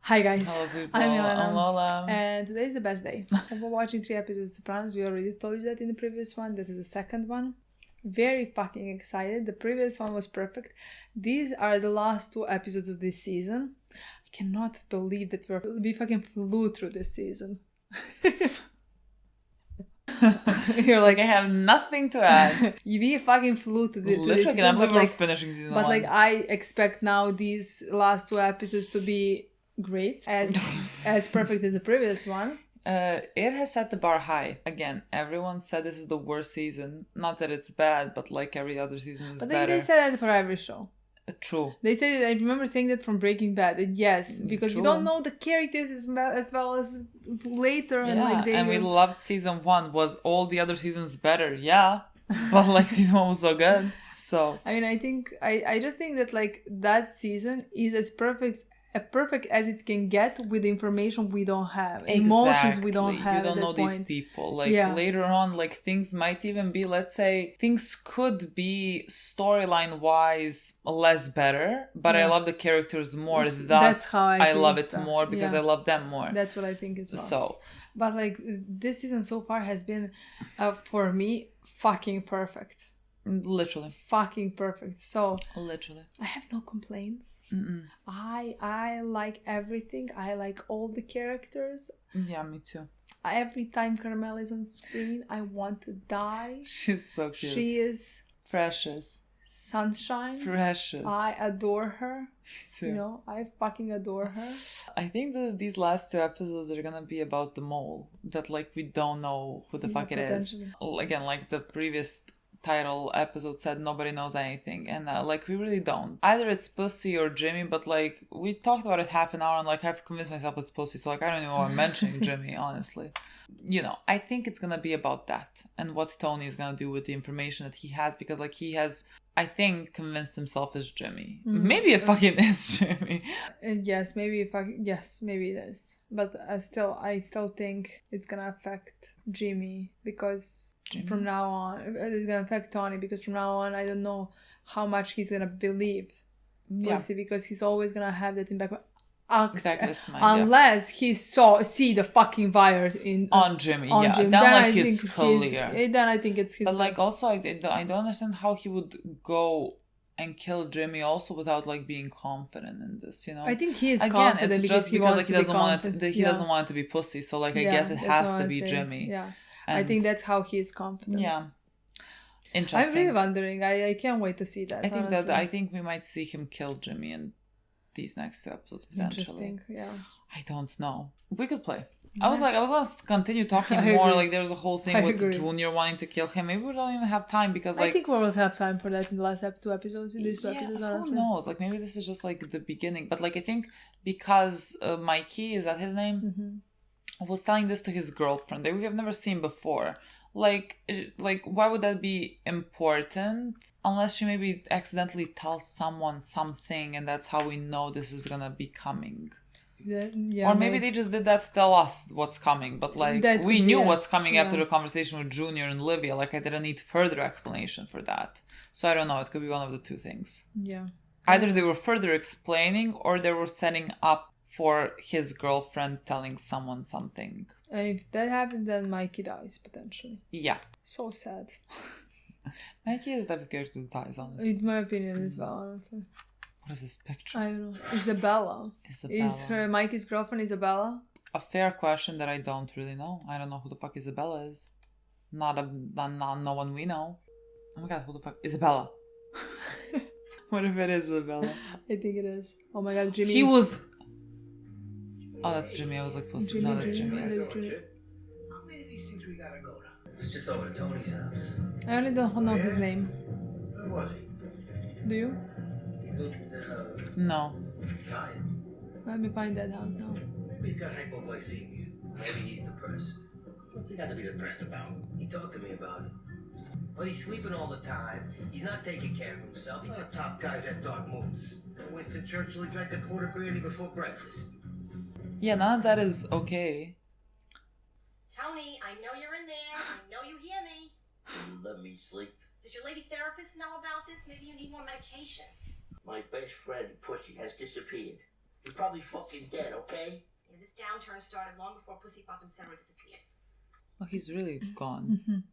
Hi guys, Hello people, I'm I'm Milena, Lola. and today is the best day. We're watching 3 episodes of Sopranos. We already told you that in the previous one. This is the second one. Very fucking excited. The previous one was perfect. These are the last 2 episodes of this season. I cannot believe that we fucking flew through this season. You're like, I have nothing to add. We fucking flew to this Literally, season, I can't believe we're finishing season 1. But like, I expect now these last 2 episodes to be great, as perfect as the previous one. It has set the bar high. Again, everyone said this is the worst season. Not that it's bad, but like every other season is better. But they said that for every show. True. They said, I remember saying that from Breaking Bad. Yes, because True. you don't know the characters as well as later. Yeah, And like and we loved season 1. Was all the other seasons better? Yeah. But like season 1 was so good. So I mean, I just think that like that season is as perfect as it can get with the information we don't have. Exactly. Emotions we don't have. You don't know these people. Like later on, like things might even be, let's say, things could be storyline wise less better, but I love the characters more. That's how I love it more because I love them more. That's what I think as well. So, but like this season so far has been, for me, fucking perfect. Literally fucking perfect. So literally I have no complaints. I like everything. I like all the characters. Yeah, me too. Every time Carmela is on screen, I want to die. She's so cute. She is precious. Sunshine. Precious. I adore her. Me too. You know, I fucking adore her. I think that these last 2 episodes are gonna be about the mole. That like we don't know who the fuck it is. Again, like the previous title episode said, nobody knows anything, and like we really don't. Either it's Pussy or Jimmy, but like we talked about it half an hour and like I've convinced myself it's Pussy, so like I don't even know why I'm mentioning Jimmy, honestly. You know, I think it's gonna be about that and what Tony is gonna do with the information that he has, because like he has, I think, convinced himself as Jimmy. Maybe it fucking is Jimmy. Yes, maybe it is. But I still think it's gonna affect Jimmy, because from now on it's gonna affect Tony, because from now on I don't know how much he's gonna believe Pussy, because he's always gonna have that in back. Unless he see the fucking virus on Jimmy. Then like it's clear. Then I think it's his. But like also I don't understand how he would go and kill Jimmy also without like being confident in this, you know. I think he is confident, it's because he wants like, he doesn't want it. He doesn't want it to be Pussy, so like I guess it has to be Jimmy. Yeah, and I think that's how he is confident. Yeah. Interesting. I'm really wondering. I can't wait to see that. I think we might see him kill Jimmy in these next 2 episodes potentially. Interesting, yeah. I don't know. We could play. I was gonna continue talking more. Like there's a whole thing with Junior wanting to kill him. Maybe we don't even have time, because like I think we will have time for that in the last 2 episodes. In these 2 episodes, honestly. Who knows? Like maybe this is just like the beginning. But like I think because Mikey, is that his name? Was telling this to his girlfriend that we have never seen before. Like why would that be important? Unless she maybe accidentally tells someone something, and that's how we know this is gonna be coming. Yeah, or maybe they just did that to tell us what's coming, but like we knew what's coming after the conversation with Junior and Livia. Like I didn't need further explanation for that. So I don't know, it could be one of the 2 things. Yeah. Either they were further explaining, or they were setting up for his girlfriend telling someone something. And if that happens, then Mikey dies, potentially. Yeah. So sad. Mikey is the type of character who dies, honestly. In my opinion as well, honestly. What is this picture? I don't know. Isabella. Is her Mikey's girlfriend Isabella? A fair question that I don't really know. I don't know who the fuck Isabella is. Not no one we know. Oh my god, who the fuck? Isabella. What if it is Isabella? I think it is. Oh my god, Jimmy. He was... Oh, that's Jimmy. I was like, Pussy. No, that's Jimmy. Yes. How many of these things we gotta go to? It's just over to Tony's house. I only don't know his name. Where was he? Do you? He looked, No. tired. Let me find that out now. Maybe he's got hypoglycemia. Maybe he's depressed. What's he got to be depressed about? He talked to me about it. But he's sleeping all the time. He's not taking care of himself. A lot of top guys have dark moods. Winston Churchill, he drank a quarter brandy before breakfast. Yeah, none of that is okay. Tony, I know you're in there. I know you hear me. You let me sleep. Does your lady therapist know about this? Maybe you need more medication. My best friend, Pussy, has disappeared. You're probably fucking dead, okay? Yeah, this downturn started long before Pussy Pop and Sarah disappeared. Oh, he's really gone.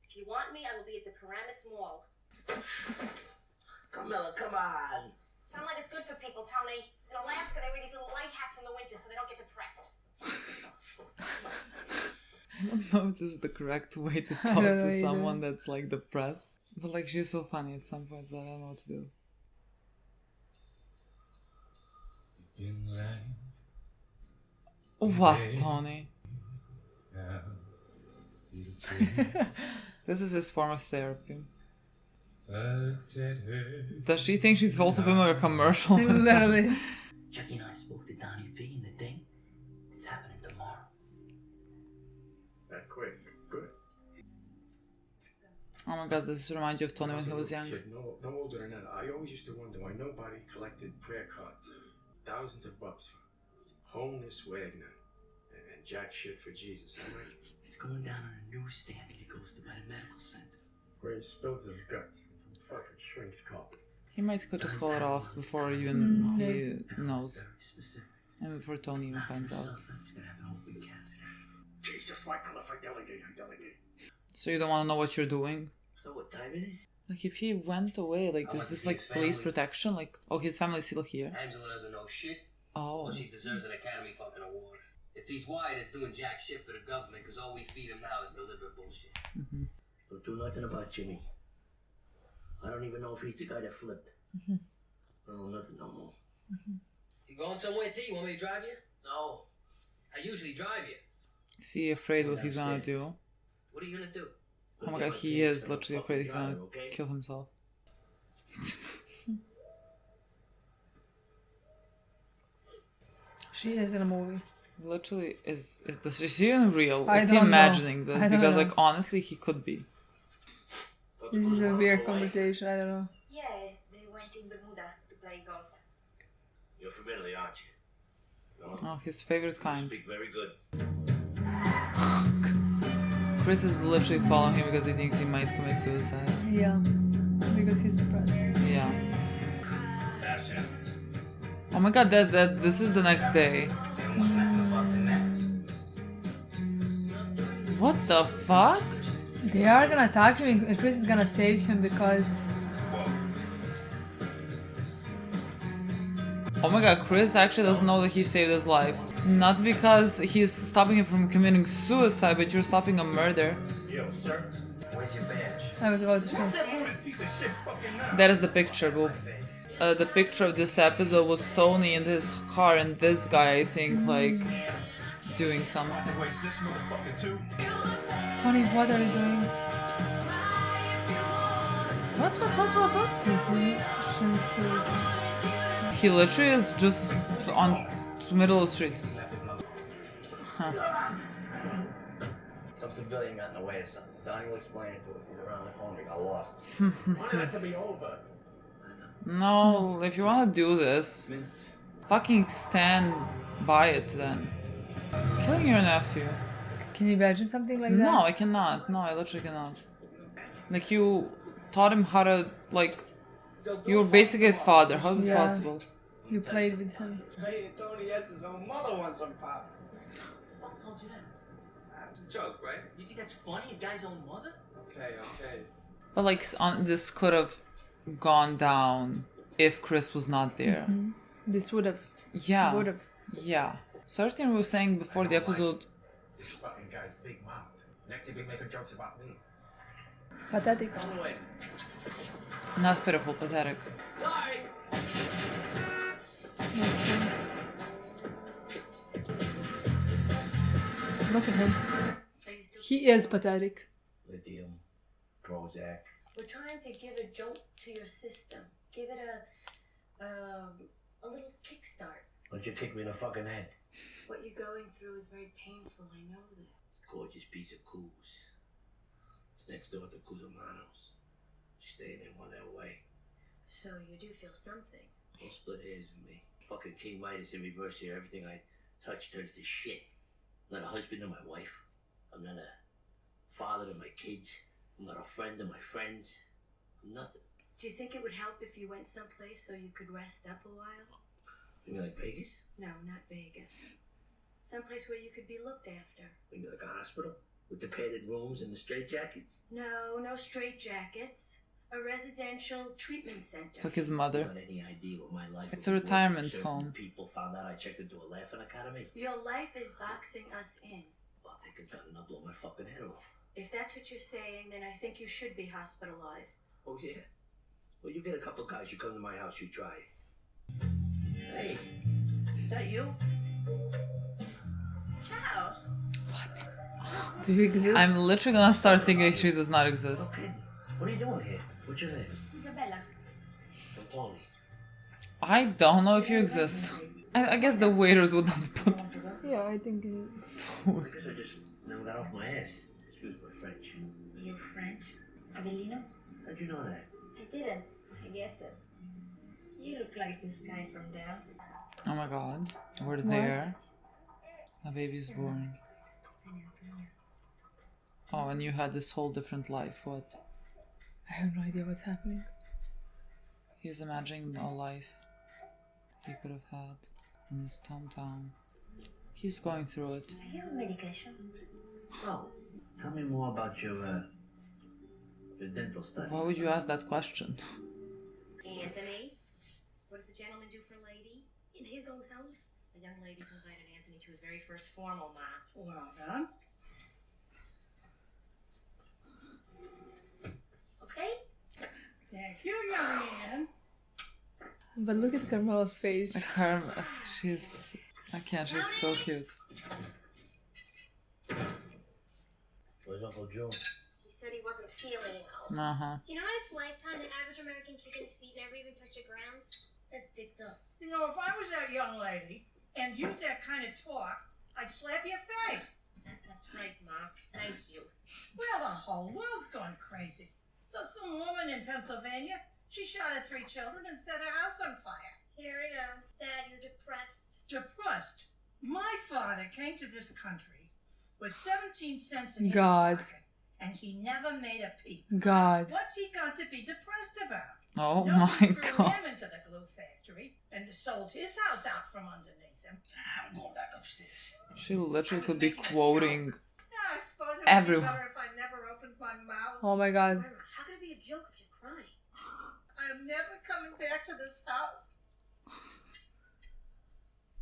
If you want me, I will be at the Paramus Mall. Carmela, come on. Sunlight is good for people, Tony. In Alaska, they wear these little light hats in the winter so they don't get depressed. I don't know if this is the correct way to talk to someone that's like depressed. But like she's so funny at some points that I don't know what to do. What, Tony? This is his form of therapy. Does she think she's also filming a commercial? Literally. Jackie and I spoke to Donnie P and the thing. It's happening tomorrow. That quick. Good. Oh my god, this reminds you of Tony when he was young. Kid, no older than that. I always used to wonder why nobody collected prayer cards. Thousands of bucks for homeless Wagner and jack shit for Jesus. I'm like, It's going down on a newsstand and he goes to by the medical center. where he spills his guts in some fucking shrink's cup. He might could just call it off before even he knows. Very specific. And before Tony even finds out. He's gonna have an open casket. Jesus, why can't I delegate? I delegate. So you don't want to know what you're doing? So what time it is? Like if he went away, like I is want to this see like his police family. protection? Like, oh, his family's still here. Angela doesn't know shit. Oh. Well, she deserves an Academy fucking award. If he's white, it's doing jack shit for the government because all we feed him now is deliberate bullshit. Don't do nothing about Jimmy. I don't even know if he's the guy that flipped. I don't know nothing no more. You going somewhere, T? You want me to drive you? No. I usually drive you. Is he afraid what he's gonna do? What are you gonna do? Oh my god, he is literally afraid he's gonna kill himself. She is in a movie. Literally, is she even real? I Is he don't know. imagining this? I don't Because know. like honestly, he could be. This is a weird conversation. I don't know. Yeah, they went in Bermuda to play golf. You're from Italy, aren't you? No. Oh, his favorite kind. Speak very good. Chris is literally following him because he thinks he might commit suicide. Yeah, because he's depressed. Yeah. That's him. Oh my god, this is the next day. What the fuck? They are gonna attack him and Chris is gonna save him because... Oh my god, Chris actually doesn't know that he saved his life. Not because he's stopping him from committing suicide, but you're stopping a murder. Yo, sir. Where's your badge? I was about to say. Piece of shit fucking now. That is the picture, Boop. The picture of this episode was Tony in his car and this guy, I think, like, doing something. Waste this motherfucker too. Tony, what are you doing? What? He's suit. He literally is just on the middle of the street. Some civilian got in the way of something. Donnie will explain it to us. He's around the corner. He got lost. Wanted it to be over. No, if you want to do this, fucking stand by it then. Killing your nephew. Can you imagine something like that? No, I cannot. No, I literally cannot. Like, you taught him how to, like, you were basically his father. How's this Yeah. possible? You played with him. Hey, Tony has his own mother wants him popped. Fuck told you that? It's a joke, right? You think that's funny? A guy's own mother? Okay. But, like, this could have gone down if Chris was not there. This would have. Yeah. Would have. Yeah. Certain we were saying before the episode. This fucking guy's big mouth. Next thing be making jokes about me. Pathetic. Wait. Not pitiful, pathetic. Sorry. Makes sense. Look at him. He is pathetic. Lithium, Prozac. We're trying to give a jolt to your system. Give it a little kickstart. Why don't you kick me in the fucking head? What you're going through is very painful. I know that. It's a gorgeous piece of coos. It's next door to Cusamanos. Staying in one that way. So you do feel something. Don't split hairs with me. Fucking King Midas in reverse here. Everything I touch turns to shit. I'm not a husband to my wife. I'm not a father to my kids. I'm not a friend to my friends. I'm nothing. Do you think it would help if you went someplace so you could rest up a while? You mean like Vegas? No, not Vegas. Someplace where you could be looked after. Maybe like a hospital? With the padded rooms and the straitjackets? No, no straitjackets. A residential treatment center. It's like his mother. Not any idea what my life It's would a be retirement if certain home. People found out I checked into a laughing academy. Your life is boxing us in. Well, they could gun and I'll blow my fucking head off. If that's what you're saying, then I think you should be hospitalized. Oh, yeah? Well, you get a couple guys, you come to my house, you try it. Hey, is that you? Ciao. Do you exist? I'm literally gonna start thinking she does not exist. Okay. What are you doing here? What's your name? Isabella. I'm Tony. I don't know if you exist. I guess the waiters would not put Yeah, I think. I guess I just never got off my ass. Excuse my French. You French? Avellino? How'd you know that? I didn't. I guessed it. You look like this guy from there. Oh my god. We're there. A baby's born. Oh, and you had this whole different life. What? I have no idea what's happening. He's imagining a life he could have had in his hometown. He's going through it. Are you on medication? Oh, tell me more about your dental study. Why would you ask that question? Anthony? What does a gentleman do for a lady? In his own house? A young lady's invited Anthony to his very first formal, Ma. Well done. Okay? Thank you, young man. But look at Carmela's face. She's... I can't, she's so cute. Where's Uncle Joe? He said he wasn't feeling well. Uh-huh. Do you know what it's lifetime the average American chicken's feet never even touch the ground? That's dicked up. You know, if I was that young lady and used that kind of talk, I'd slap your face. That's right, Ma. Thank you. Well, the whole world's gone crazy. So some woman in Pennsylvania, she shot her 3 children and set her house on fire. Here we go. Dad, you're depressed. Depressed. My father came to this country with 17 cents in his God. pocket, and he never made a peep. God. What's he got to be depressed about? Oh Nobody my threw god. him into the glue factory and sold his house out from underneath him. I'm going back upstairs. She literally could be quoting Yeah, I suppose it would everyone. be better if I never opened my mouth. Oh my god. Grandma, how could it be a joke if you're crying? I'm never coming back to this house.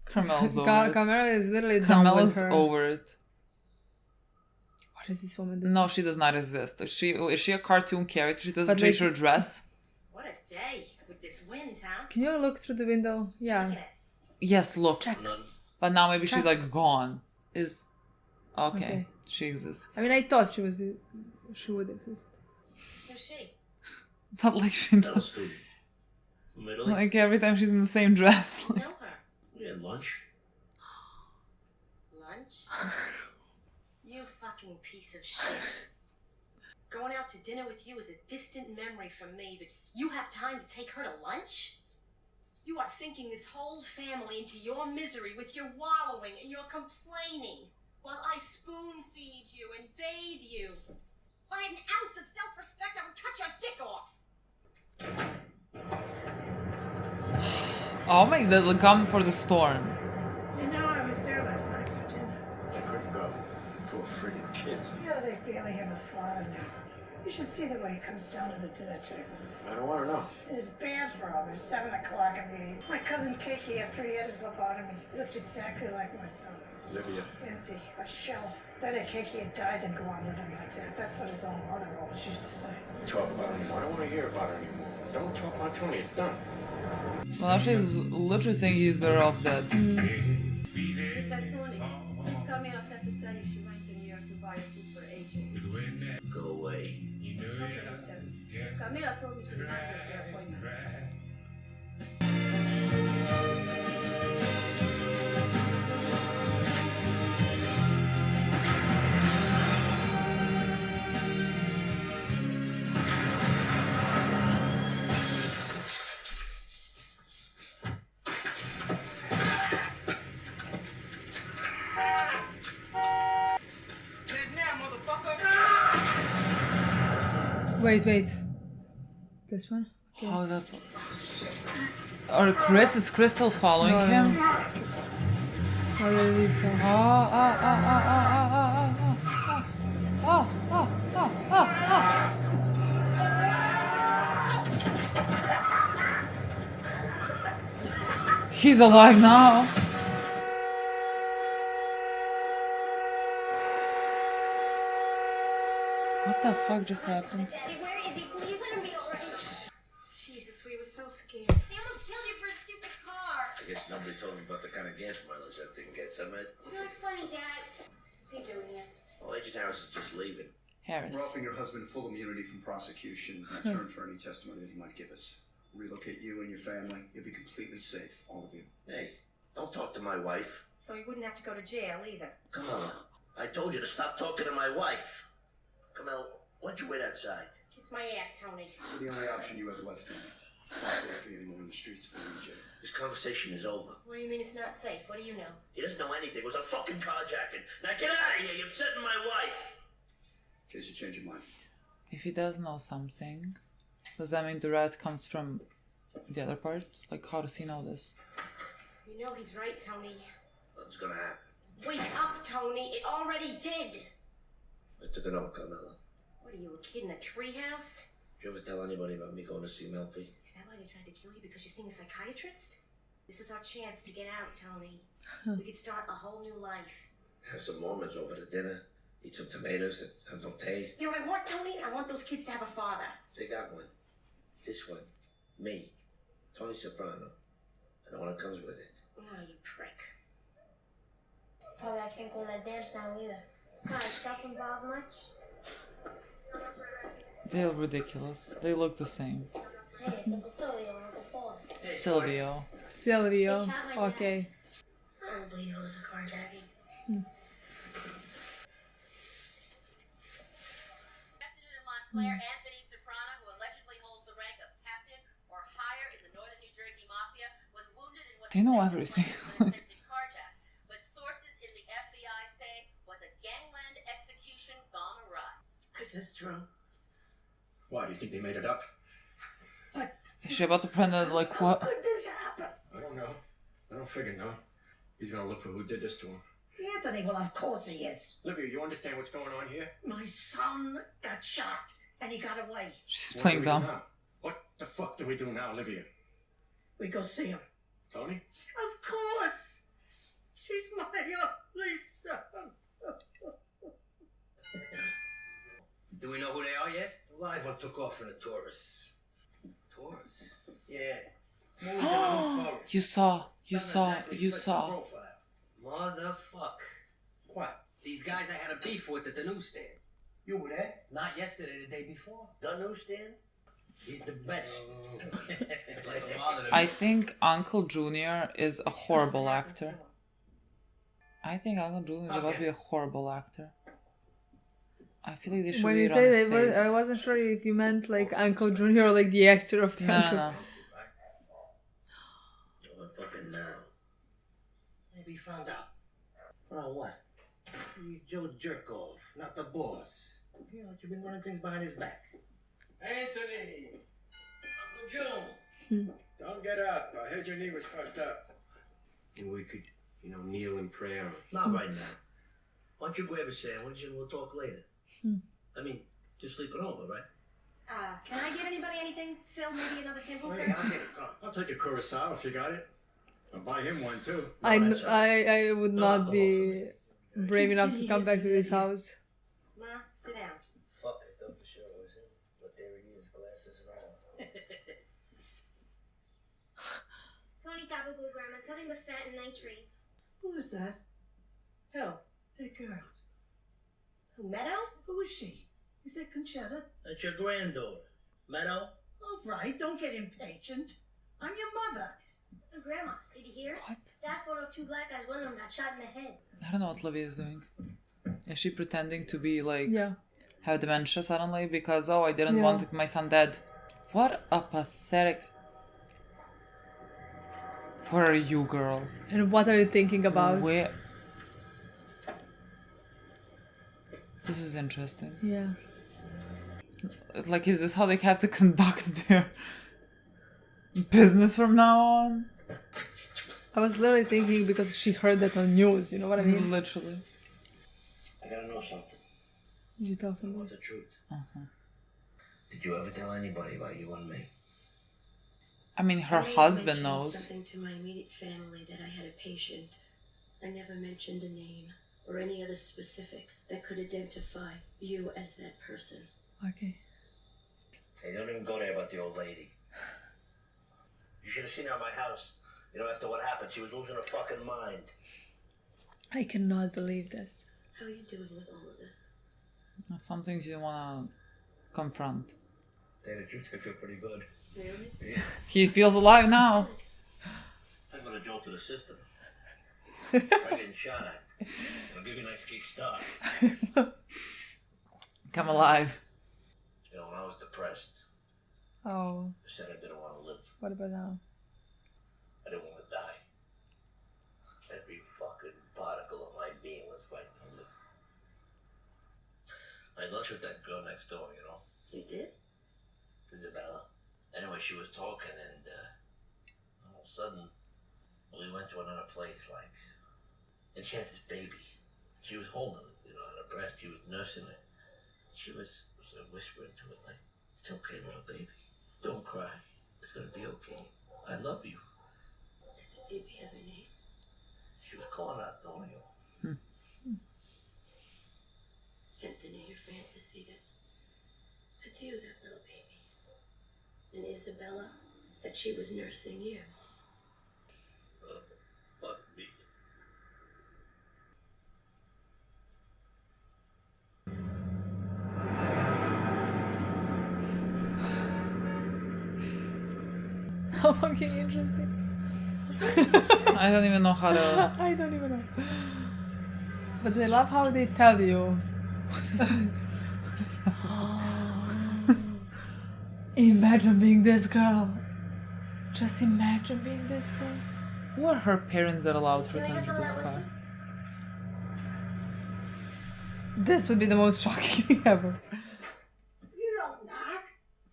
Carmela's over it. Carmela is literally done Carmela's with her. over it. What is this woman doing? No, she does not exist. Is she a cartoon character? She doesn't But change like- her dress? What a day with this wind, huh? Can you look through the window? Yeah. Look at it. Yes, look. None. But now maybe she's like gone. Is okay. Okay. She exists. I mean, I thought she would exist. Who's she? But like she Dental student. From Italy. like every time she's in the same dress. Know her. We had lunch. Lunch? You fucking piece of shit. Going out to dinner with you is a distant memory from me, but you have time to take her to lunch? You are sinking this whole family into your misery with your wallowing and your complaining, while I spoon feed you and bathe you. If I had an ounce of self-respect, I would cut your dick off. Oh my god, come for the storm. You know, I was there last night for dinner. I couldn't go. Poor friggin' kids. Yeah, they barely have a father now. You should see the way he comes down to the dinner table. I don't want to know. In his bathrobe at 7 o'clock in the evening. My cousin Kiki, after he had his lobotomy, looked exactly like my son. Livia. Empty, a shell. Better Kiki had died than go on living like that. That's what his own mother always used to say. Talk about it anymore. I don't want to hear about it anymore. Don't talk about Tony. It's done. Well, now she's literally saying he's better off dead. Mr. Tony, Miss Carmela said to tell you she went to New York to buy a suit for AJ. Go away. Okay, mister. Miss Carmela told me to remind you of your appointment. Dead now, motherfucker! Wait. This one? Okay. How that? Or Chris? Is Chris still following him? What did he say? He's alive now. What the fuck just happened? Daddy, where is he? Please let him be alright. Jesus, we were so scared. They almost killed you for a stupid car. I guess nobody told me about the kind of gas mileage that thing gets, huh, man? Not funny, Dad. What's he doing here? Well, Agent Harris is just leaving. Harris. We're offering your husband full immunity from prosecution in return for any testimony that he might give us. Relocate you and your family. You'll be completely safe, all of you. Hey, don't talk to my wife. So he wouldn't have to go to jail either. Come on. I told you to stop talking to my wife. Carmela, why'd you wait outside? Kiss my ass, Tony. You're the only option you have left, Tony. It's not safe for you anymore in the streets of jail. This conversation is over. What do you mean it's not safe? What do you know? He doesn't know anything. It was a fucking carjacking. Now get out of here. You're upsetting my wife. In case you change your mind. If he does know something, does that mean the rat comes from the other part? Like, how does he know this? You know he's right, Tony. What's gonna happen? Wake up, Tony. It already did. I took it over, Carmela. What are you, a kid in a treehouse? Did you ever tell anybody about me going to see Melfi? Is that why they tried to kill you? Because you're seeing a psychiatrist? This is our chance to get out, Tony. We could start a whole new life. Have some Mormons over to dinner. Eat some tomatoes that have no taste. You know what I want, Tony? I want those kids to have a father. They got one. This one. Me. Tony Soprano. And all that comes with it. Oh, you prick. Probably I can't go on that dance now either. God, self-involved much? They look ridiculous. They look the same. Hey, it's Uncle Silvio and Uncle Paul. Silvio. Silvio. They shot my dad. Okay. I don't believe it was a carjacking. Afternoon in Montclair, Anthony Soprano, who allegedly holds the rank of captain or higher in the Northern New Jersey Mafia, was wounded in what They know everything. an attempted carjack, but sources in the FBI say was a gangland execution gone awry. Is this true? Why, do you think they made it up? Is she about to print it? Like, what? How could this happen? I don't know. I don't figure no. He's gonna look for who did this to him. Anthony, well, of course he is. Livia, you understand what's going on here? My son got shot, and he got away. She's What playing do we do dumb. now? What the fuck do we do now, Livia? We go see him. Tony? Of course. She's my only son. Do we know who they are yet? The live one took off from the tourists. Tourists? Yeah. Movies in the forest. You saw. Doesn't exactly fit the profile. Motherfuck. What? These guys I had a beef with at the newsstand. You were there? Not yesterday, the day before. The newsstand? He's the best. Like a father to I me. think Uncle Junior is a horrible actor. I think Uncle Junior is about to be a horrible actor. I feel like they should When read you it on his said face. I wasn't sure if you meant like Uncle Junior or like the actor of the No, Uncle. no. What fucking now? Maybe he found out. Found out what? He's Joe Jerkoff, not the boss. You know, you've been running things behind his back. Anthony! Uncle Joe! Don't get up. I heard your knee was fucked up. And we could, kneel in prayer. Not right now. Why don't you grab a sandwich and we'll talk later? I mean, you're sleeping over, right? Can I get anybody anything? Sil, maybe another simple? Oh, yeah, I'll get it. Come on. I'll take a curacao if you got it. I'll buy him one too. that's all right. I would No not alcohol be brave enough to come back to this house. Ma, sit down. Fuck, I thought for sure it was him. But there he is, glasses around. Tony topical, Grandma. It's nothing but fat and nitrates. Who is that? Who? That girl. Who, Meadow? Who is she? Is that Conchetta? That's your granddaughter. Meadow? All right, don't get impatient. I'm your mother. Oh, Grandma, did you hear? What? That photo of two black guys, one of them got shot in the head. I don't know what Livia is doing. Is she pretending to be like Yeah. have dementia suddenly because I didn't Yeah. want my son dead? What a pathetic. Where are you, girl? And what are you thinking about? Where? This is interesting. Yeah. Like, is this how they have to conduct their Business from now on. I was literally thinking because she heard that on news, you know what I mean? Literally. I gotta know something. Did you tell I want somebody? the truth. Uh-huh. Did you ever tell anybody about you and me? I mean, her I may husband mention knows. something to my immediate family that I had a patient. I never mentioned a name or any other specifics that could identify you as that person. Okay. Hey, don't even go there about the old lady. You should have seen her at my house. You know, after what happened, she was losing her fucking mind. I cannot believe this. How are you doing with all of this? Some things you wanna confront. Tell you the truth, I feel pretty good. Really? Yeah. He feels alive now. Talk about a jolt to the system. Try getting shot at. It'll give you a nice kickstart. Come alive. You know, when I was depressed, Oh, I said I didn't want to live. what about now? I didn't want to die. Every fucking particle of my being was fighting to live. I had lunch with that girl next door, you know, You did? Isabella. Anyway, she was talking, and all of a sudden, we went to another place, like, and she had this baby. She was holding it, you know, on her breast. She was nursing it. She was sort of whispering to it, like, "It's okay, little baby. Don't cry. It's gonna be okay. I love you." Did the baby have a name? She was calling out Antonio. Anthony, your fantasy, that's you, that little baby. And Isabella, that she was nursing you. Fuck me. How fucking interesting. I don't even know how to. I don't even know. But I love how they tell you. Imagine being this girl. Just imagine being this girl. Who are her parents that allowed her to enter this car? This would be the most shocking thing ever. You don't knock.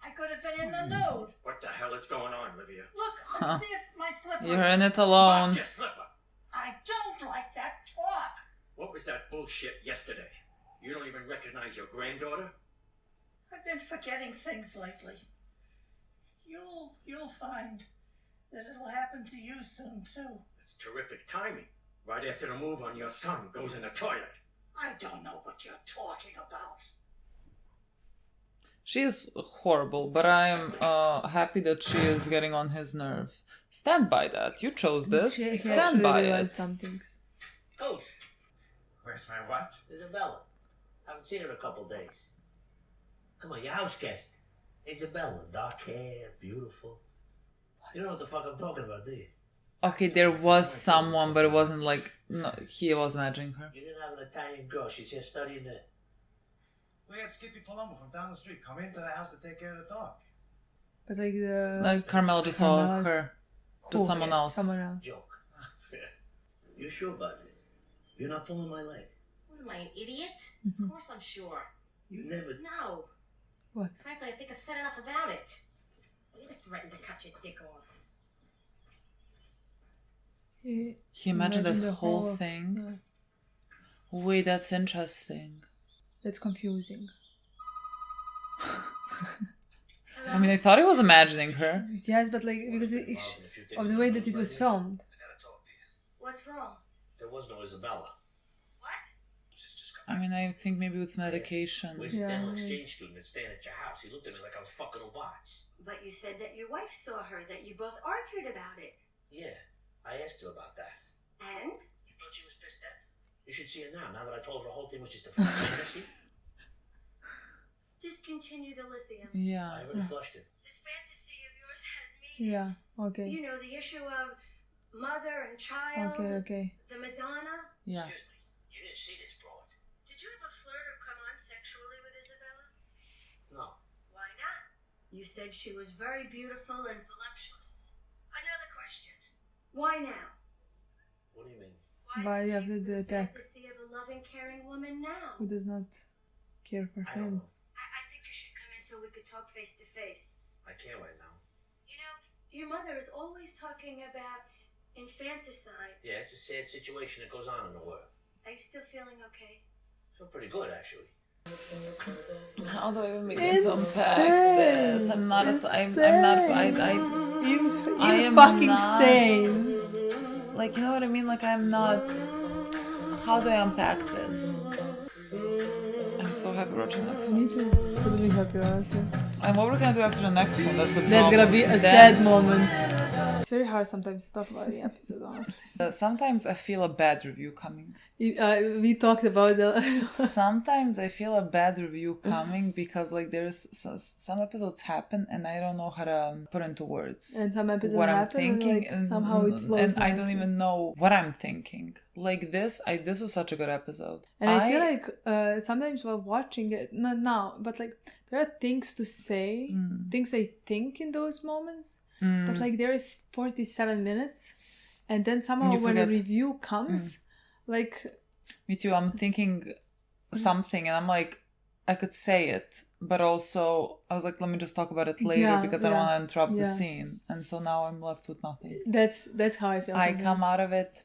I could have been in the nude. What the hell is going on, Livia? Look, let's see if my slipper. You're in it alone. Watch your slipper. I don't like that talk. What was that bullshit yesterday? You don't even recognize your granddaughter? I've been forgetting things lately. You'll find that it'll happen to you soon too. It's terrific timing. Right after the move on your son goes in the toilet. I don't know what you're talking about. She is horrible, but I am happy that she is getting on his nerve. Stand by that. You chose this. Stand by it. Some things. Coach, Where's my what? Isabella. Haven't seen her in a couple days. Come on, your house guest. Isabella, dark hair, beautiful. You don't know what the fuck I'm talking about, do you? Okay, there was someone, but it wasn't like no, he was imagining her. You didn't have an Italian girl. She's here studying there. We had Skippy Palumbo from down the street come into the house to take care of the dog. But like the. Like Carmela just saw Carmela's- her. Who? Just someone else. Someone else. Joke. You sure about this? You're not pulling my leg. What am I, an idiot? Mhm. Of course I'm sure. You never. No. What? Frankly, I think I've said enough about it. You never threatened to cut your dick off. He imagined that the whole thing. Yeah. Wait, that's interesting. That's confusing. I mean, I thought he was imagining her. Yes, but like because of the way that it was filmed. I gotta talk to you. What's wrong? There was no Isabella. I mean, I think maybe with medication. Where's the Yeah, dental right. exchange student that's staying at your house? He looked at me like I was fucking Obats. But you said that your wife saw her, that you both argued about it. Yeah, I asked her about that. And? You thought she was pissed then? You should see her now that I told her the whole thing was just a fucking fantasy. Discontinue the lithium. Yeah. I already flushed it. This fantasy of yours has meaning. Yeah. Okay. You know, the issue of mother and child. Okay. The Madonna. Yeah. Excuse me, you didn't see this broad. Did you ever flirt or come on sexually with Isabella? No. Why not? You said she was very beautiful and voluptuous. Another question. Why now? What do you mean? Why you have to do attack? Fantasy of a loving, caring woman now. Who does not care for I don't him? know. I think you should come in so we could talk face to face. I can't right now. You know, Your mother is always talking about infanticide. Yeah, it's a sad situation that goes on in the world. Are you still feeling okay? Feel pretty good, actually. How do I even begin to unpack this? I'm not. I am fucking not, sane. Like, you know what I mean? Like, I'm not. How do I unpack this? I'm so happy we're watching the next one. Me too. Really happy, honestly. And what we're gonna do after the next one? That's the That's problem. gonna be a sad moment. It's very hard sometimes to talk about the episode, honestly. Sometimes I feel a bad review coming. We talked about the... Sometimes I feel a bad review coming because like there's some episodes happen and I don't know how to put into words. And some episodes what happen I'm thinking and, like, somehow it flows and I don't nicely. even know what I'm thinking. Like this was such a good episode. And I feel like sometimes while watching it, not now, but like there are things to say, things I think in those moments, but like there is 47 minutes and then somehow when a review comes, like... Me too, I'm thinking something and I'm like, I could say it, but also I was like, let me just talk about it later because I don't want to interrupt the scene. And so now I'm left with nothing. That's how I feel. I come out of it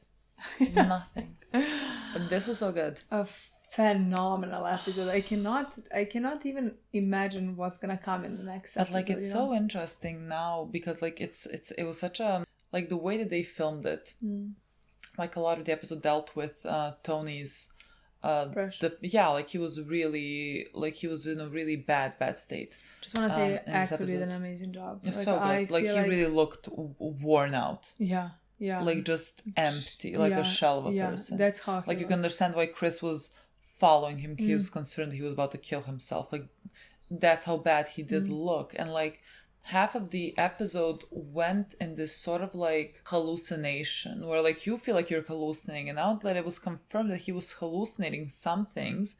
nothing. But this was so good. A phenomenal episode. I cannot even imagine what's gonna come in the next episode. But like it's so interesting now because like it was such a like the way that they filmed it. Like a lot of the episode dealt with Tony's like he was really like he was in a really bad state. Just want to say actor did an amazing job. Like, so good. Like he really looked worn out. Yeah. Like just empty, like a shell of a person. That's how like you can understand why Chris was following him. He was concerned he was about to kill himself. Like that's how bad he did look. And like half of the episode went in this sort of like hallucination where like you feel like you're hallucinating, and now that it was confirmed that he was hallucinating some things,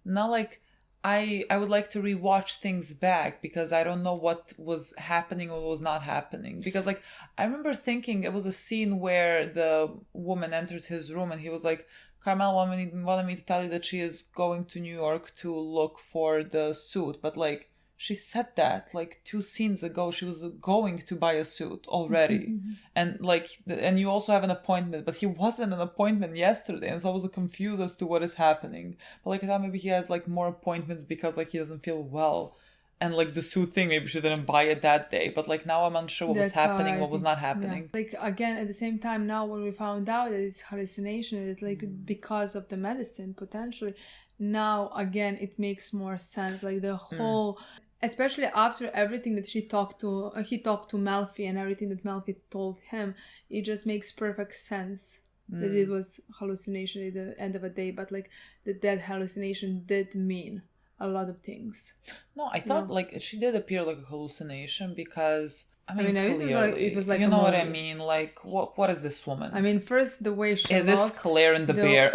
now like I would like to rewatch things back because I don't know what was happening or what was not happening. Because like I remember thinking it was a scene where the woman entered his room and he was like, Carmela wanted me to tell you that she is going to New York to look for the suit, but like she said that like 2 scenes ago. She was going to buy a suit already. And like, and you also have an appointment, but he wasn't an appointment yesterday. And so I was confused as to what is happening. But like I thought maybe he has like more appointments because like he doesn't feel well. And like the suit thing, maybe she didn't buy it that day. But like now I'm unsure what was happening, what was not happening. Yeah. Like again, at the same time now when we found out that it's hallucination, it's like because of the medicine potentially. Now again, it makes more sense. Like the whole... Especially after everything that he talked to Melfi and everything that Melfi told him, it just makes perfect sense that it was hallucination at the end of the day. But like that hallucination did mean a lot of things. No, I thought like she did appear like a hallucination because I mean clearly, it was like you know what I mean. Like what is this woman? I mean, first the way she is this Claire and the bear?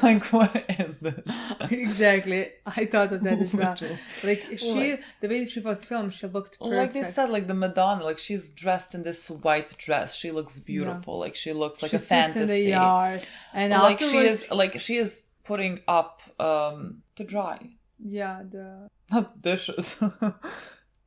Like what is this? Exactly, I thought of that as well. Like the way she was filmed, she looked perfect. Like they said, like the Madonna, like she's dressed in this white dress. She looks beautiful. Like she looks like she a fantasy. Sits in the yard, and like she is putting up to dry. Yeah, the not dishes.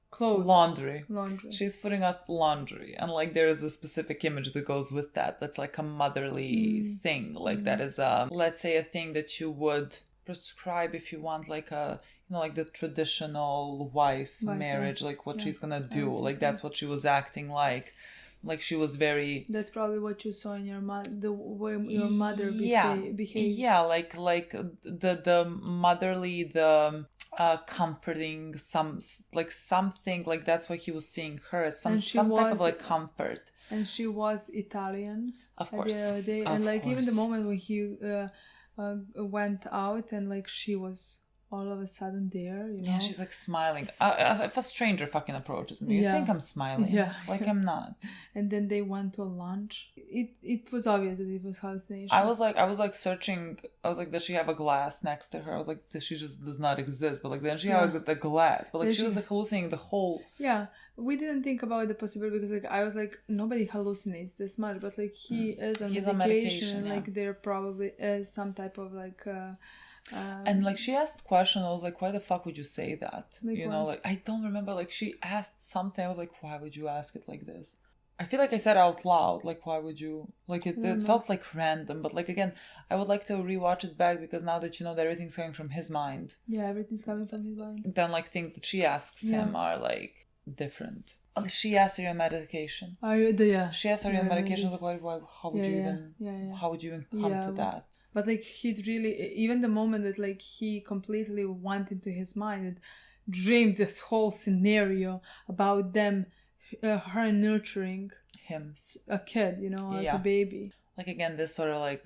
Clothes. Laundry. She's putting up laundry, and like there is a specific image that goes with that. That's like a motherly thing. Like that is let's say a thing that you would prescribe if you want like a like the traditional wife marriage, like what she's gonna do. Like that's what she was acting like. Like she was very. That's probably what you saw in your mother, the way your mother behaved. Yeah, like the motherly, the comforting, something like that's why he was seeing her as some type of like comfort. And she was Italian. Of course. At the end of the day. And like even the moment when he went out and like she was all of a sudden there, you know? Yeah, she's like smiling. If a stranger fucking approaches me, you think I'm smiling. Yeah. Like I'm not. And then they went to a lunch. It was obvious that it was hallucination. I was like searching. I was like, does she have a glass next to her? I was like, she just does not exist. But like then she had the glass. But like she was like hallucinating the whole. Yeah, we didn't think about the possibility because like I was like nobody hallucinates this much, but like he is on medication and like there probably is some type of like And like she asked question, I was like, why the fuck would you say that? Like You know, what? like I don't remember. Like she asked something. I was like, why would you ask it like this? I feel like I said out loud, like why would you? Like it felt like random. But like again, I would like to rewatch it back because now that you know that everything's coming from his mind, Yeah, everything's coming from his mind. then like things that she asks him are like different. She asked, "Are you on medication?" Yeah. She asked, "Are you on medication?" Like, why? How would you even? Yeah. How would you even come to that? But like he'd really, even the moment that like he completely went into his mind and dreamed this whole scenario about them, her nurturing Him, a kid, you know, like a baby. Like again, this sort of like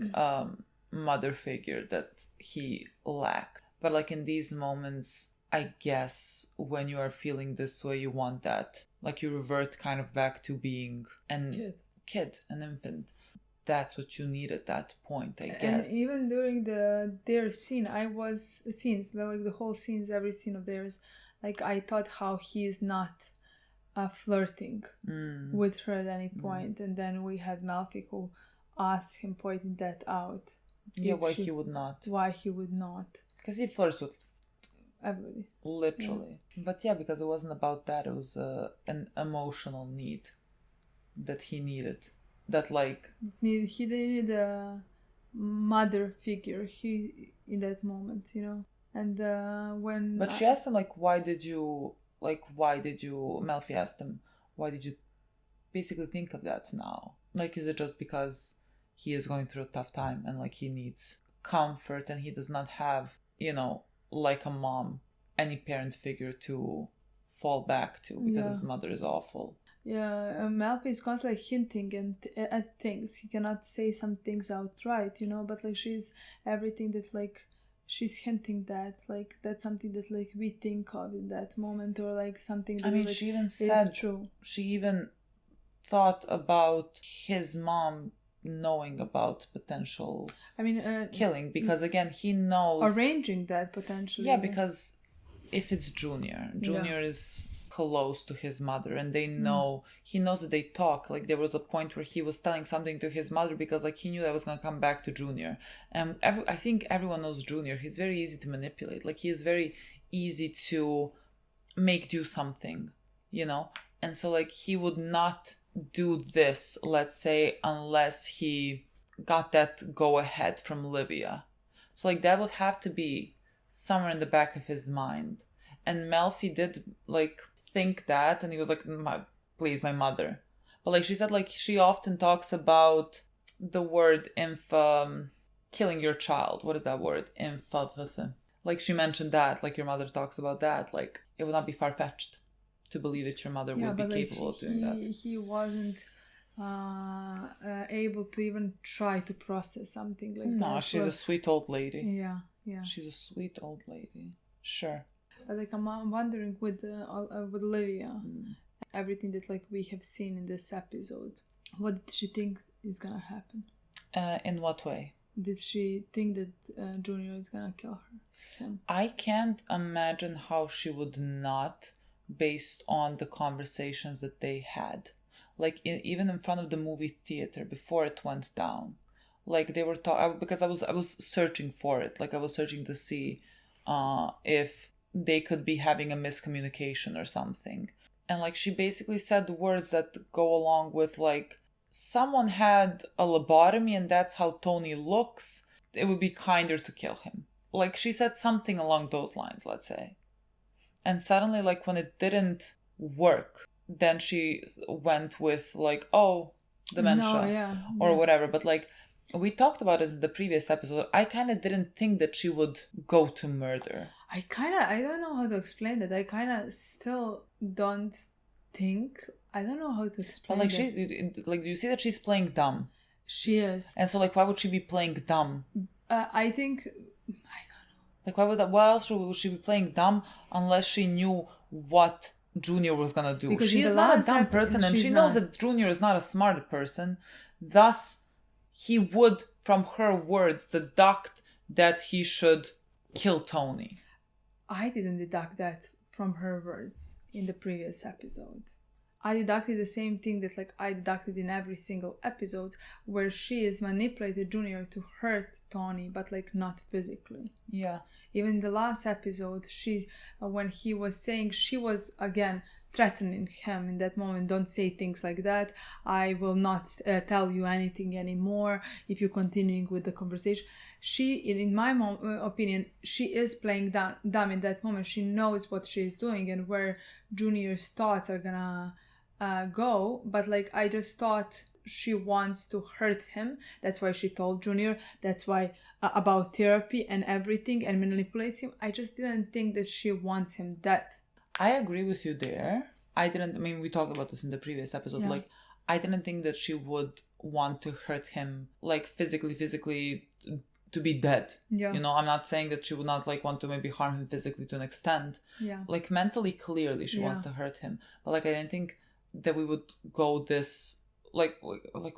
mother figure that he lacked. But like in these moments, I guess when you are feeling this way, you want that. Like you revert kind of back to being an infant. That's what you need at that point, I guess. And even during their scene, the whole scenes, every scene of theirs, like I thought how he's not flirting with her at any point. And then we had Malfi who asked him, pointing that out. Yeah, why he would not. Why he would not. Because he flirts with everybody. Literally. Yeah. But yeah, because it wasn't about that. It was an emotional need that he needed. That like... He needed a mother figure in that moment, you know? And when... But she asked him, like, why did you... Malfi asked him, why did you basically think of that now? Like, is it just because he is going through a tough time and, like, he needs comfort and he does not have, you know, like a mom, any parent figure to fall back to because his mother is awful. Yeah, Malfi is constantly hinting at things. He cannot say some things outright, you know, but, like, she's everything that, like... She's hinting that, like, that's something that, like, we think of in that moment, or, like, something that, like, she even said, true. She even thought about his mom knowing about potential killing, because, again, he knows... Arranging that, potentially. Yeah, because if it's Junior is close to his mother, and they know, he knows that they talk. Like, there was a point where he was telling something to his mother because, like, he knew that was going to come back to Junior. And I think everyone knows Junior. He's very easy to manipulate. Like, he is very easy to make do something, you know? And so, like, he would not do this, let's say, unless he got that go-ahead from Livia. So, like, that would have to be somewhere in the back of his mind. And Malfi did, like... think that, and he was like, please, my mother. But like she said, like she often talks about the word killing your child. What is that word? Like she mentioned that, like your mother talks about that. Like it would not be far-fetched to believe that your mother would be capable of doing that. He wasn't able to even try to process something like that. No, she's a sweet old lady. Yeah. She's a sweet old lady. Sure. But like I'm wondering with Livia, everything that like we have seen in this episode, what did she think is gonna happen? In what way? Did she think that Junior is gonna kill her? I can't imagine how she would not, based on the conversations that they had. Like even in front of the movie theater before it went down, like they were talking, because I was searching for it. Like I was searching to see if they could be having a miscommunication or something. And like she basically said words that go along with like, someone had a lobotomy and that's how Tony looks. It would be kinder to kill him. Like she said something along those lines, let's say. And suddenly, like when it didn't work, then she went with like, oh, dementia or whatever. But like we talked about it in the previous episode, I kind of didn't think that she would go to murder. I don't know how to explain that. I kind of still don't think. I don't know how to explain but like do you see that she's playing dumb? She is. And so like why would she be playing dumb? I think, I don't know. Like why else would she be playing dumb unless she knew what Junior was gonna do? Because she is not a dumb person, and she knows that Junior is not a smart person. Thus, he would, from her words, deduct that he should kill Tony. I didn't deduct that from her words in the previous episode. I deducted the same thing that like I deducted in every single episode, where she is manipulated Junior to hurt Tony, but like not physically. Yeah. Even in the last episode, she when he was saying, she was again threatening him in that moment. Don't say things like that. I will not tell you anything anymore if you're continuing with the conversation. She, in my opinion, she is playing dumb in that moment. She knows what she's doing and where Junior's thoughts are gonna go. But like, I just thought she wants to hurt him. That's why she told Junior. That's why about therapy and everything and manipulates him. I just didn't think that she wants him dead. I agree with you there. We talked about this in the previous episode. Yeah. Like, I didn't think that she would want to hurt him, like, physically to be dead. Yeah. You know, I'm not saying that she would not, like, want to maybe harm him physically to an extent. Yeah. Like, mentally, clearly, she wants to hurt him. But, like, I didn't think that we would go this... Like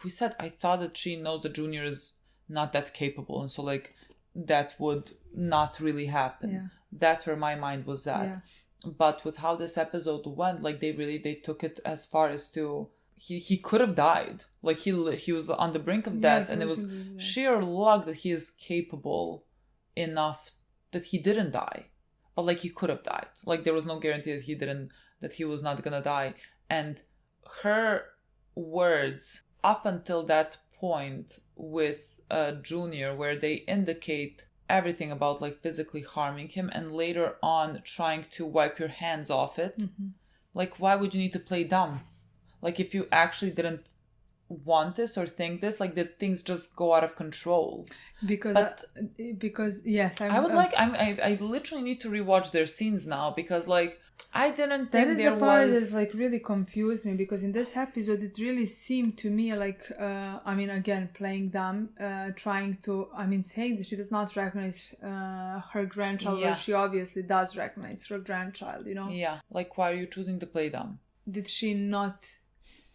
we said, I thought that she knows that Junior is not that capable. And so, like, that would not really happen. Yeah. That's where my mind was at. Yeah. But with how this episode went, like they took it as far as to he could have died. Like he was on the brink of death, and it was sheer luck that he is capable enough that he didn't die. But like he could have died. Like there was no guarantee that he was not gonna die. And her words up until that point with Junior, where they indicate everything about like physically harming him and later on trying to wipe your hands off it. Mm-hmm. Like, why would you need to play dumb? Like, if you actually didn't want this or think this, like, did things just go out of control? Because yes, I literally need to rewatch their scenes now, because like I didn't think there was... That is the part that like really confused me, because in this episode it really seemed to me like again, playing dumb, trying to saying that she does not recognize her grandchild, Yeah. but she obviously does recognize her grandchild, you know? Yeah, like, why are you choosing to play dumb? Did she not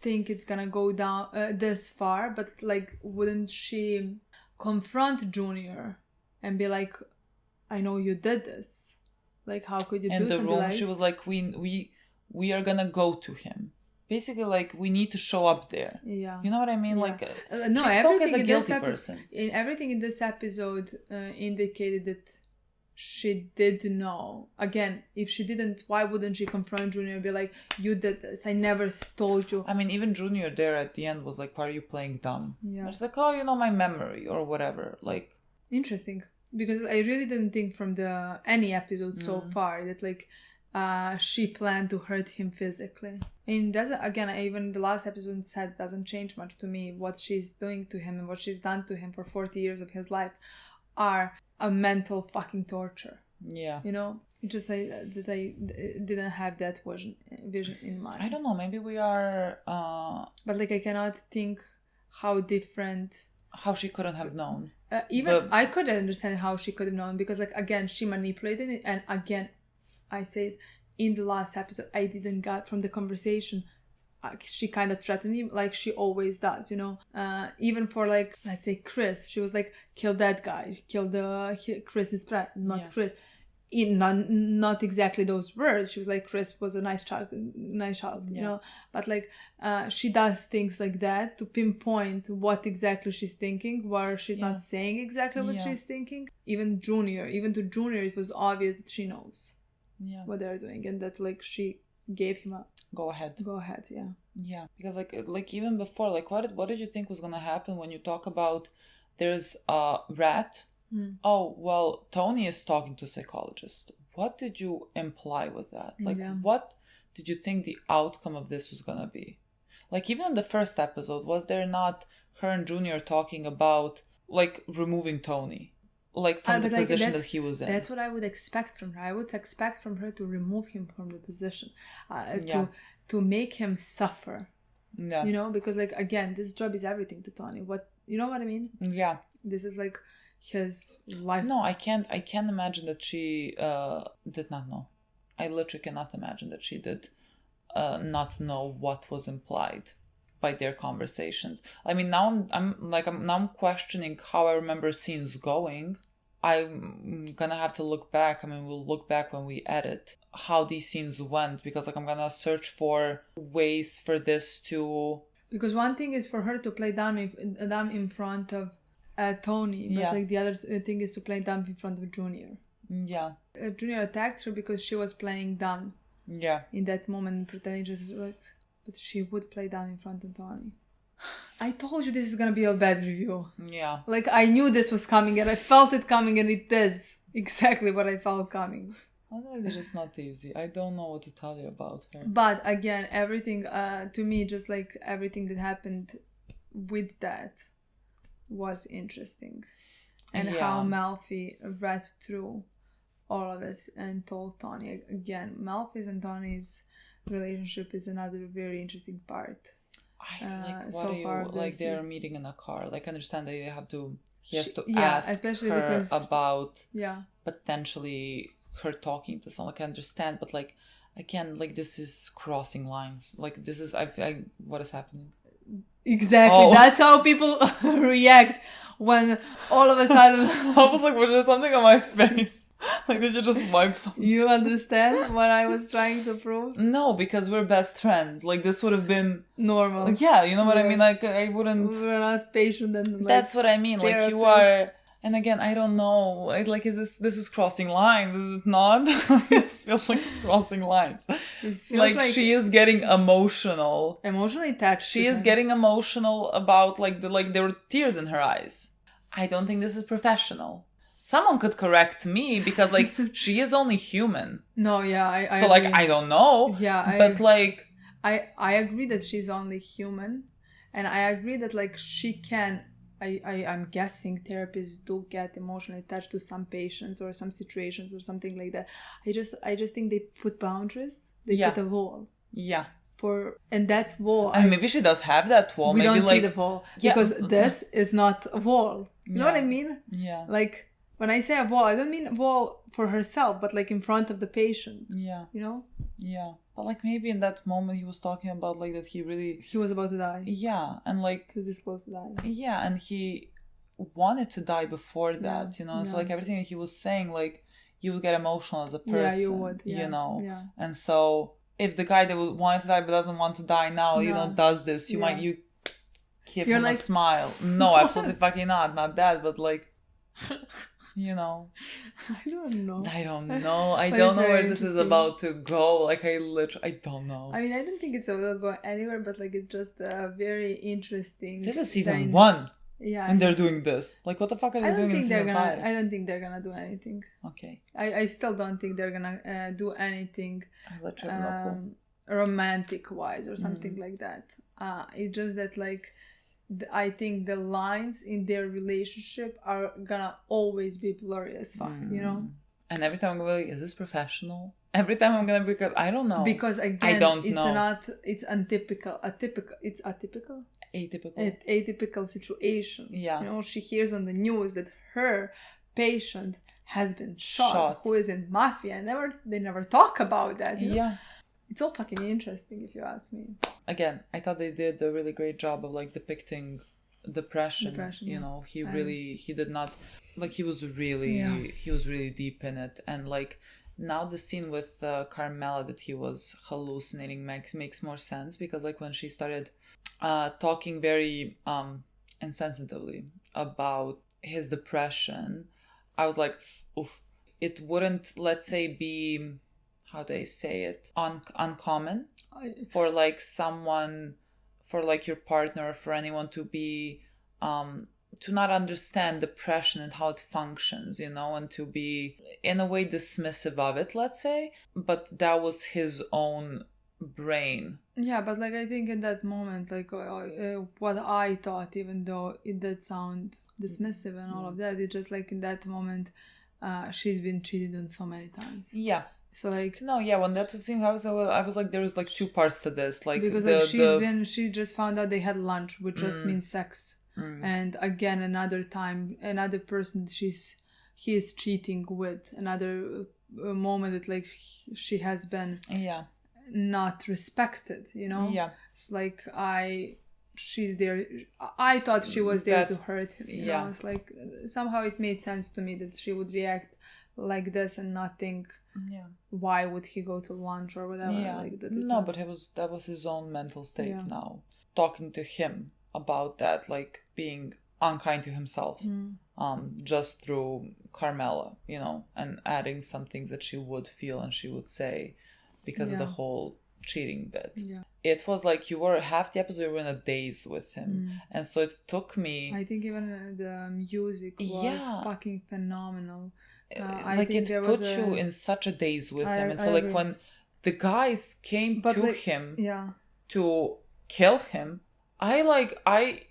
think it's gonna go down this far? But like, wouldn't she confront Junior and be like, I know you did this, like, how could you do something like this? In the room, she was like, we are gonna go to him, basically, like, we need to show up there. Yeah, you know what I mean? Yeah. Like, no, she spoke as a guilty person. Everything in this episode indicated that she did know. Again, if she didn't, why wouldn't she confront Junior and be like, you did this, I never told you? Even Junior there at the end was like, why are you playing dumb? Yeah. It's like, oh, my memory or whatever. Like, interesting, because I really didn't think from any episode so far that like she planned to hurt him physically. And even the last episode said doesn't change much to me. What she's doing to him and what she's done to him for 40 years of his life are a mental fucking torture. Yeah. You know? It's just that I didn't have that vision in mind. I don't know, maybe we are... But like, I cannot think how different... How she couldn't have known. I could understand how she could have known, because like, again, she manipulated it, and again, I said in the last episode, I didn't get from the conversation, she kind of threatened him like she always does, you know. Even for like, let's say Chris, she was like, kill that guy, kill Chris's friend, not Chris. Not exactly those words. She was like, Chris was a nice child, you know. But like, she does things like that to pinpoint what exactly she's thinking, where she's not saying exactly what she's thinking. Even to Junior, it was obvious that she knows what they're doing, and that like she gave him up. Go ahead, yeah. Because like even before, like, what did you think was gonna happen when you talk about there's a rat? Oh, well, Tony is talking to a psychologist. What did you imply with that? Like, what did you think the outcome of this was gonna be? Like, even in the first episode, was there not her and Junior talking about, like, removing Tony? Like, from the position that he was in. That's what I would expect from her. I would expect from her to remove him from the position. To make him suffer. Yeah. You know, because, like, again, this job is everything to Tony. You know what I mean? Yeah. This is, like, his life. No, I can't imagine that she did not know. I literally cannot imagine that she did not know what was implied by their conversations. I mean, now I'm questioning how I remember scenes going. I'm gonna have to look back. I mean, we'll look back when we edit how these scenes went, because like I'm gonna search for ways for this to... Because one thing is for her to play dumb in front of Tony, but like the other thing is to play dumb in front of Junior. Yeah. Junior attacked her because she was playing dumb. Yeah. In that moment, pretending just like, but she would play dumb in front of Tony. I told you this is gonna be a bad review. Yeah. Like I knew this was coming and I felt it coming, and it is exactly what I felt coming. Otherwise, it's just not easy. I don't know what to tell you about her. But again, everything to me, just like everything that happened with that was interesting. And how Melfi read through all of it and told Tony. Again, Melfi's and Tony's relationship is another very interesting part. Like they're meeting in a car. Like I understand that he has to ask especially her because, about potentially her talking to someone. Like I understand, but like again, like this is crossing lines. Like this is what is happening? Exactly. That's how people react when all of a sudden I was like, was there something on my face? Like, did you just wipe something? You understand what I was trying to prove? No, because we're best friends. Like, this would have been... normal. Yeah, you know what I mean? Like, I wouldn't... We're not patient and... Like, that's what I mean. Like, you are... And again, I don't know. Like, this is crossing lines, is it not? It feels like it's crossing lines. It feels like she is getting emotional. Emotionally attached. She is getting emotional about, like, there were tears in her eyes. I don't think this is professional. Someone could correct me because, like, she is only human. No, yeah, I so, like, agree. I don't know. Yeah, but, like... I agree that she's only human. And I agree that, like, she can... I'm guessing therapists do get emotionally attached to some patients or some situations or something like that. I just think they put boundaries. They put a wall. Yeah. And that wall... And maybe she does have that wall. We maybe don't see the wall. Because this is not a wall. You know what I mean? Yeah. Like... When I say a wall, I don't mean a wall for herself, but like in front of the patient. Yeah. You know? Yeah. But like maybe in that moment he was talking about like that he was about to die. Yeah. And like... He was this close to die. Yeah. And he wanted to die before that, you know? So like everything that he was saying, like you would get emotional as a person. Yeah, you would. Yeah. You know? Yeah. And so if the guy that would want to die but doesn't want to die now, you know, does this, you might give him a smile. No, absolutely fucking not. Not that, but like... You know, I don't know. I don't know where this is about to go. Like I don't know. I mean, I don't think it's will go anywhere, but like it's just a very interesting. This is season 1. Yeah, and they're doing this. Like, what the fuck are they doing in season 5? I don't think they're gonna do anything. Okay. I still don't think they're gonna do anything romantic wise or something like that. It's just that like. I think the lines in their relationship are gonna always be blurry as fuck, you know? And every time I'm gonna be like, is this professional? Every time I'm gonna be like, I don't know. Because again, I don't know. It's untypical. It's atypical? Atypical situation. Yeah. You know, she hears on the news that her patient has been shot. Who is in mafia. And they never talk about that. You know? Yeah. It's all fucking interesting if you ask me. Again, I thought they did a really great job of like depicting depression. You know, he did not like he was really deep in it. And like now the scene with Carmela that he was hallucinating makes more sense, because like when she started talking very insensitively about his depression, I was like, oof, it wouldn't, let's say, be, how do I say it, uncommon for like someone, for like your partner, for anyone to be to not understand depression and how it functions, you know, and to be in a way dismissive of it, let's say. But that was his own brain. Yeah, but like I think in that moment, like what I thought, even though it did sound dismissive and all of that, it's just like in that moment she's been cheated on so many times. Yeah. So like no, yeah, when that scene happens, I was like, there's like two parts to this, like because she just found out they had lunch, which just means sex. And again, another time, another person he is cheating with, another moment that like she has been not respected, you know. Yeah, it's like she's there. I thought she was there That- to hurt him. You yeah. know, it's like somehow it made sense to me that she would react like this and not think, Yeah. why would he go to lunch or whatever. Yeah. Like, No, but that was his own mental state Yeah. now. Talking to him about that, like being unkind to himself, just through Carmela, you know, and adding some things that she would feel and she would say because of the Yeah. whole cheating bit. Yeah. It was like you were half the episode you were in a daze with him, and so it took me. I think even the music was Yeah. fucking phenomenal. I like think it there put was you in such a daze with him, and I so like agree. when the guys came But to like, him yeah. to kill him,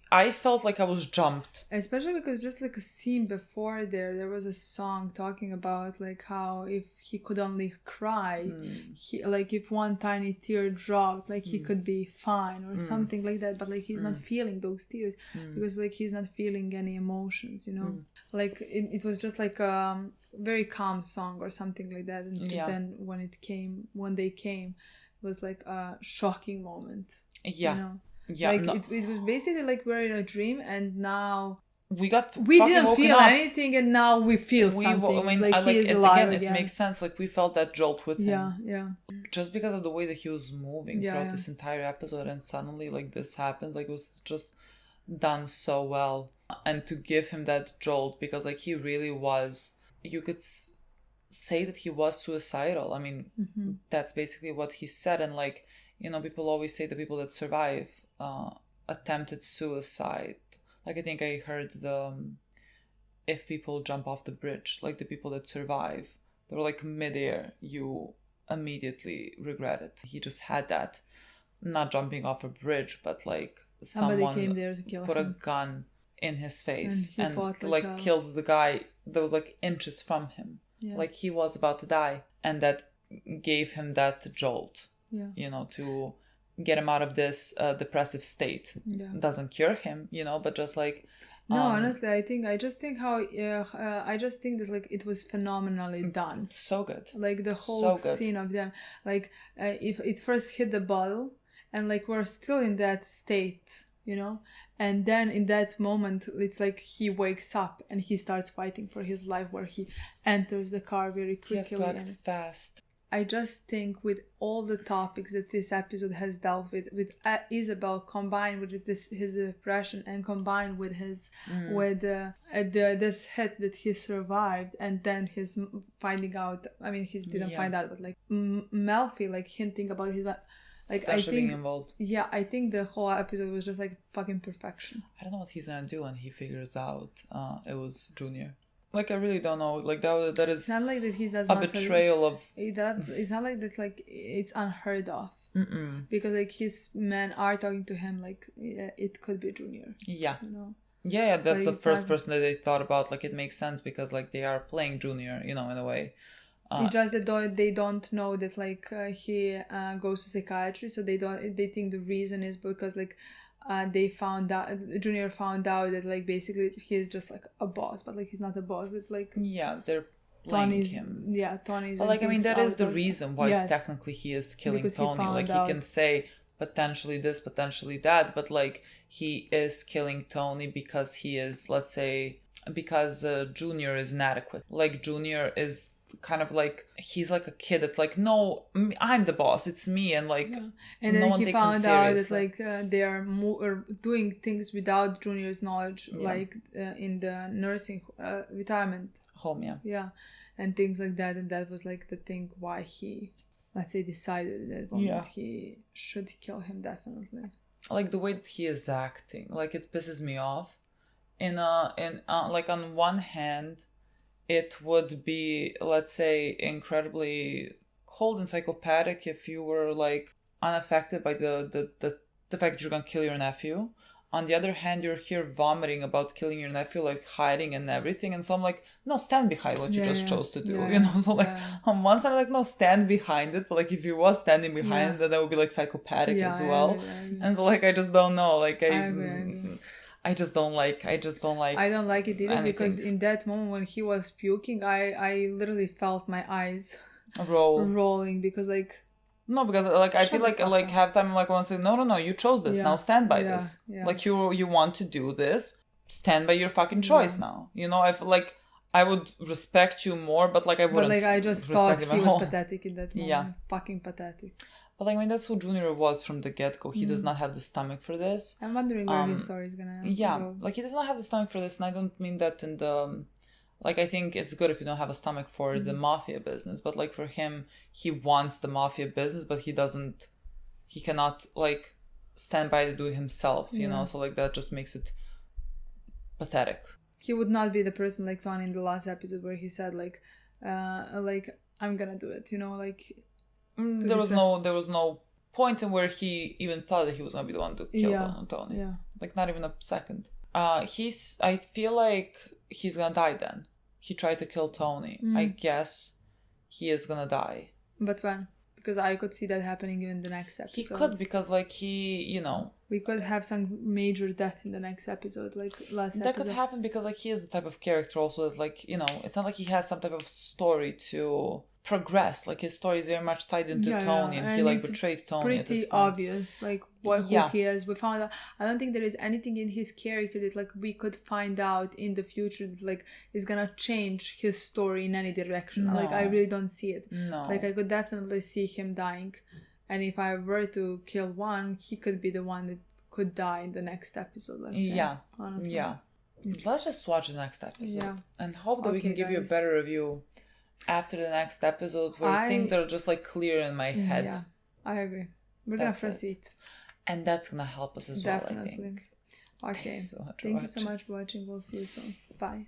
I felt like I was jumped. Especially because just like a scene before there was a song talking about like how if he could only cry, he, like if one tiny tear dropped, like he could be fine or something like that. But like he's not feeling those tears because like he's not feeling any emotions, you know. Like it was just like a very calm song or something like that. And then when they came, it was like a shocking moment. Yeah. You know? Yeah, like no. it was basically like we're in a dream and now we didn't woken feel up. anything and now we feel something. I mean, it's like he is it, alive again. again. It makes sense. Like we felt that jolt with him. Yeah. Just because of the way that he was moving throughout Yeah. this entire episode, and suddenly like this happens, like it was just done so well. And to give him that jolt, because like he really was, you could say that he was suicidal. I mean, that's basically what he said. And like, you know, people always say the people that survive attempted suicide. Like I think I heard if people jump off the bridge, like the people that survive, they're like midair, you immediately regret it. He just had that, not jumping off a bridge, but like Somebody someone came there to kill put him. a gun in his face And he and fought like like a- killed the guy that was like inches from him. Yeah. Like he was about to die, and that gave him that jolt, Yeah. you know, to get him out of this depressive state. Yeah. Doesn't cure him, you know, but just like No, honestly, I just think that like it was phenomenally done. So good. Like the whole So good. scene of them, like if it first hit the bottle, and like we're still in that state, you know, and then in that moment, it's like he wakes up and he starts fighting for his life, where he enters the car very he has quickly. to act And fast. I just think with all the topics that this episode has dealt with Isabel, combined with his depression, and combined with his this hit that he survived, and then his finding out. I mean, he didn't find out, but like Melfi, like hinting about his like Dasha I think being involved. Yeah, I think the whole episode was just like fucking perfection. I don't know what he's gonna do when he figures out it was Junior. Like I really don't know. Like that is It's not like that he does a not betrayal of. It's not like that. Like it's unheard of. Because like his men are talking to him like it could be Junior. Yeah. You know. Yeah, that's So the it's first not- person that they thought about. Like it makes sense because like they are playing Junior, you know, in a way. It's just that they don't know that like he goes to psychiatry, so they think the reason is because like they found out Junior found out that like basically he's just like a boss, but like he's not a boss. It's like Yeah, they're playing Tony's him. Yeah, Tony's. But like I mean, that is the out, reason why yes, technically he is killing because he Tony. Like found he can out. say potentially this, potentially that, but like he is killing Tony because he is, let's say, because Junior is inadequate. Like Junior is kind of like he's like a kid that's like, no, I'm the boss, it's me, and like and no then one he takes him found out that seriously. like they are doing things without Junior's knowledge, Yeah. like in the nursing retirement Home, yeah. and things like that, and that was like the thing why he, let's say, decided that one Yeah. that he should kill him definitely. Like the way that he is acting, like it pisses me off. Like on one hand, it would be, let's say, incredibly cold and psychopathic if you were like unaffected by the fact that you're gonna kill your nephew. On the other hand, you're here vomiting about killing your nephew, like hiding and everything. And so I'm like, no, stand behind what you just chose to do. Yeah, you know, so like yeah. on one side, I'm like, no, stand behind it. But like if you was standing behind it, then that would be like psychopathic Yeah, as I well. agree. And so like I just don't know. Like I agree. I just don't like I don't like it either anything. because in that moment when he was puking, I literally felt my eyes rolling rolling because like No, because like I feel like half time I'm like, I want to say, no, you chose this. Now stand by this. Yeah. Like you want to do this, stand by your fucking choice now. You know, I feel like I would respect you more, but like I wouldn't. But like I just thought he was pathetic in that moment. Yeah. Fucking pathetic. But like I mean, that's who Junior was from the get-go. He does not have the stomach for this. I'm wondering where his story is gonna go. Like he does not have the stomach for this, and I don't mean that in the. Like, I think it's good if you don't have a stomach for the mafia business, but, like, for him, he wants the mafia business, but he cannot, like, stand by to do it himself, you know? So, like, that just makes it pathetic. He would not be the person like Tony in the last episode where he said, like, I'm gonna do it, you know? Like, there was no point in where he even thought that he was gonna be the one to kill Tony. Yeah. Like, not even a second. I feel like he's gonna die then. He tried to kill Tony. I guess he is gonna die. But when? Because I could see that happening in the next episode. He could, because like you know. We could have some major death in the next episode, like last episode. That could happen because like he is the type of character also that like, you know, it's not like he has some type of story to progress. Like his story is very much tied into Tony and he like betrayed Tony. Pretty at this point. obvious, like who he is. We found out. I don't think there is anything in his character that like we could find out in the future that like is gonna change his story in any direction. No. Like I really don't see it. No. So, like I could definitely see him dying, and if I were to kill one, he could be the one that could die in the next episode. Let's say, honestly. Yeah. Let's just watch the next episode and hope that we can give you a guys. better review after the next episode where things are just like clear in my head. Yeah, I agree. We're gonna proceed. And that's gonna help us as well, I think. Okay. Thank you so much for watching. We'll see you soon. Bye.